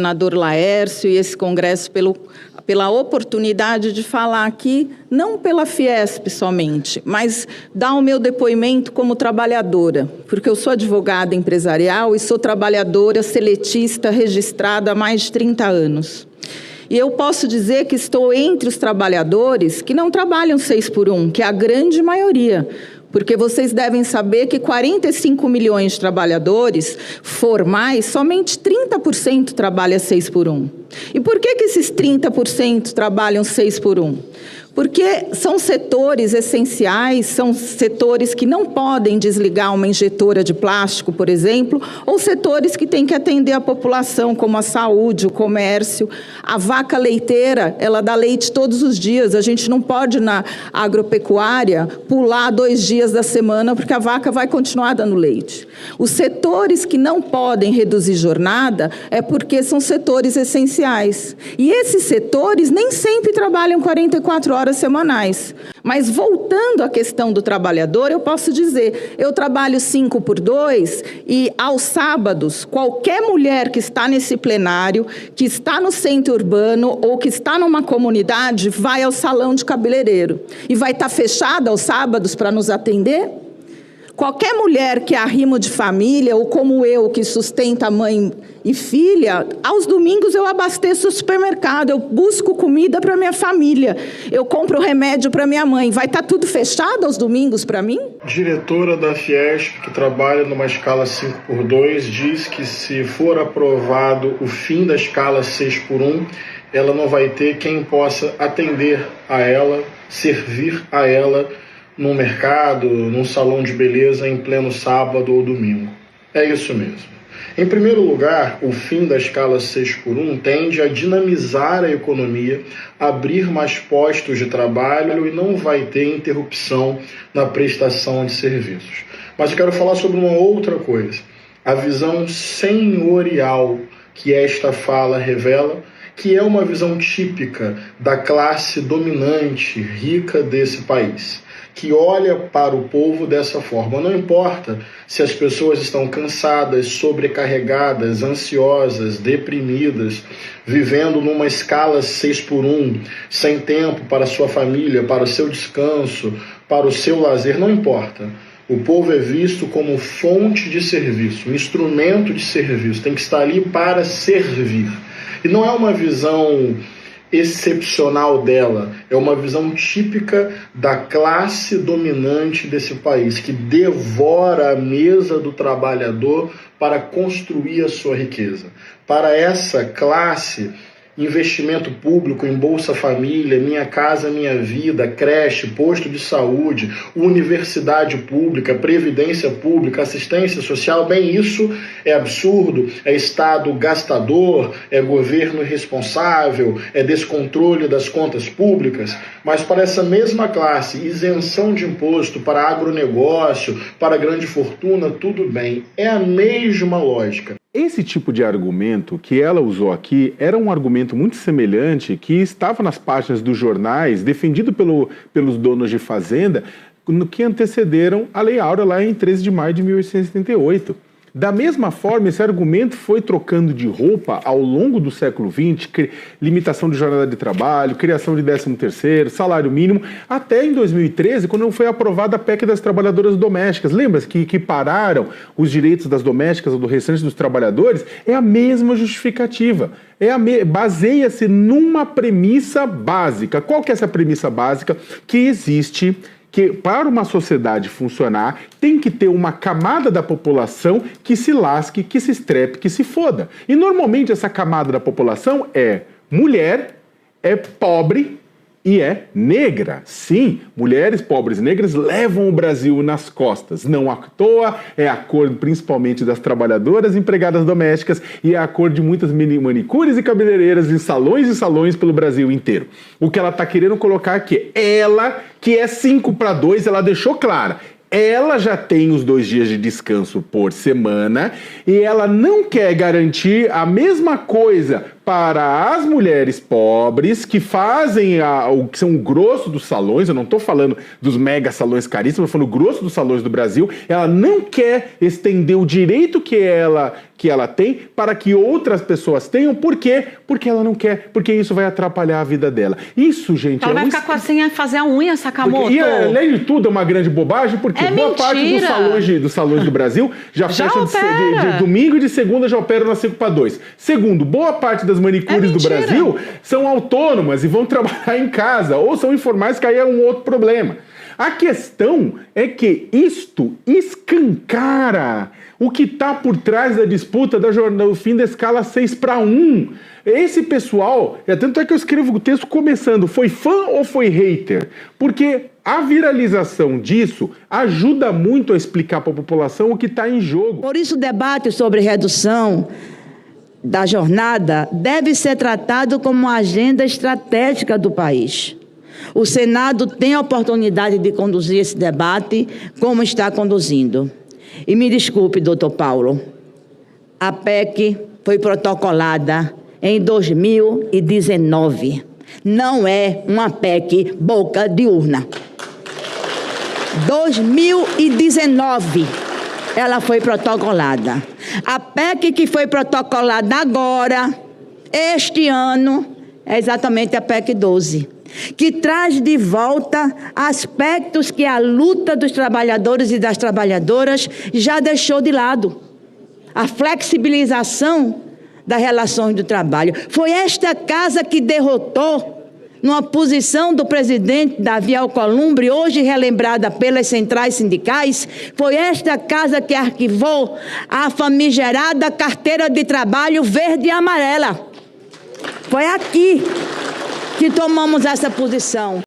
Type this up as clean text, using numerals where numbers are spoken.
Senador Laércio e esse congresso pela oportunidade de falar aqui, não pela Fiesp somente, mas dar o meu depoimento como trabalhadora, porque eu sou advogada empresarial e sou trabalhadora seletista registrada há mais de 30 anos. E eu posso dizer que estou entre os trabalhadores que não trabalham 6x1, que é a grande maioria. Porque vocês devem saber que 45 milhões de trabalhadores formais, somente 30% trabalha 6x1. E por que esses 30% trabalham 6x1? Porque são setores essenciais, são setores que não podem desligar uma injetora de plástico, por exemplo, ou setores que têm que atender a população, como a saúde, o comércio. A vaca leiteira, ela dá leite todos os dias. A gente não pode, na agropecuária, pular 2 dias da semana, porque a vaca vai continuar dando leite. Os setores que não podem reduzir jornada é porque são setores essenciais. E esses setores nem sempre trabalham 44 horas semanais. Mas voltando à questão do trabalhador, eu posso dizer, eu trabalho 5x2 e aos sábados, qualquer mulher que está nesse plenário, que está no centro urbano ou que está numa comunidade, vai ao salão de cabeleireiro. E vai estar fechada aos sábados para nos atender? Qualquer mulher que é arrimo de família, ou como eu, que sustenta mãe e filha, aos domingos eu abasteço o supermercado, eu busco comida para minha família, eu compro remédio para minha mãe. Vai estar tudo fechado aos domingos para mim? Diretora da Fiesp, que trabalha numa escala 5x2, diz que se for aprovado o fim da escala 6x1, ela não vai ter quem possa atender a ela, servir a ela, num mercado, num salão de beleza em pleno sábado ou domingo. É isso mesmo. Em primeiro lugar, o fim da escala 6x1 tende a dinamizar a economia, abrir mais postos de trabalho e não vai ter interrupção na prestação de serviços. Mas eu quero falar sobre uma outra coisa. A visão senhorial que esta fala revela, que é uma visão típica da classe dominante, rica desse país, que olha para o povo dessa forma. Não importa se as pessoas estão cansadas, sobrecarregadas, ansiosas, deprimidas, vivendo numa escala 6x1, sem tempo para a sua família, para o seu descanso, para o seu lazer, não importa. O povo é visto como fonte de serviço, um instrumento de serviço, tem que estar ali para servir. E não é uma visão excepcional dela, é uma visão típica da classe dominante desse país, que devora a mesa do trabalhador para construir a sua riqueza. Para essa classe, investimento público em Bolsa Família, Minha Casa Minha Vida, creche, posto de saúde, universidade pública, previdência pública, assistência social, bem, isso é absurdo, é Estado gastador, é governo irresponsável, é descontrole das contas públicas. Mas para essa mesma classe, isenção de imposto para agronegócio, para grande fortuna, tudo bem, é a mesma lógica. Esse tipo de argumento que ela usou aqui era um argumento muito semelhante que estava nas páginas dos jornais, defendido pelos donos de fazenda, que antecederam a Lei Áurea lá em 13 de maio de 1878. Da mesma forma, esse argumento foi trocando de roupa ao longo do século XX, limitação de jornada de trabalho, criação de 13º, salário mínimo, até em 2013, quando foi aprovada a PEC das trabalhadoras domésticas. Lembra que pararam os direitos das domésticas ou do restante dos trabalhadores? É a mesma justificativa. Baseia-se numa premissa básica. Qual que é essa premissa básica? Que existe que para uma sociedade funcionar tem que ter uma camada da população que se lasque, que se estrepe, que se foda. E normalmente essa camada da população é mulher, é pobre e é negra. Sim, mulheres pobres e negras levam o Brasil nas costas. Não à toa, é a cor principalmente das trabalhadoras empregadas domésticas e é a cor de muitas manicures e cabeleireiras em salões e salões pelo Brasil inteiro. O que ela está querendo colocar aqui, ela que é 5-2, ela deixou clara. Ela já tem os 2 dias de descanso por semana e ela não quer garantir a mesma coisa para as mulheres pobres que fazem o que são o grosso dos salões. Eu não estou falando dos mega salões caríssimos, eu estou falando o grosso dos salões do Brasil. Ela não quer estender o direito que que ela tem para que outras pessoas tenham. Por quê? Porque ela não quer, porque isso vai atrapalhar a vida dela. Isso, gente, ela vai ficar com assim, fazer a unha, Sakamoto. E além de tudo é uma grande bobagem, porque boa parte dos salões do Brasil já fecha de domingo e de segunda já operam na 5x2. Segundo, boa parte das manicures do Brasil são autônomas e vão trabalhar em casa, ou são informais, que aí é um outro problema. A questão é que isto escancara o que está por trás da disputa do fim da escala 6:1. Esse pessoal, tanto é que eu escrevo o texto começando, foi fã ou foi hater? Porque a viralização disso ajuda muito a explicar para a população o que está em jogo. Por isso o debate sobre redução da jornada deve ser tratado como uma agenda estratégica do país. O Senado tem a oportunidade de conduzir esse debate como está conduzindo. E me desculpe, doutor Paulo, a PEC foi protocolada em 2019. Não é uma PEC boca de urna. 2019 ela foi protocolada. A PEC que foi protocolada agora, este ano, é exatamente a PEC 12. Que traz de volta aspectos que a luta dos trabalhadores e das trabalhadoras já deixou de lado. A flexibilização das relações do trabalho. Foi esta casa que derrotou, numa posição do presidente Davi Alcolumbre, hoje relembrada pelas centrais sindicais, foi esta casa que arquivou a famigerada carteira de trabalho verde e amarela. Foi aqui que tomamos essa posição.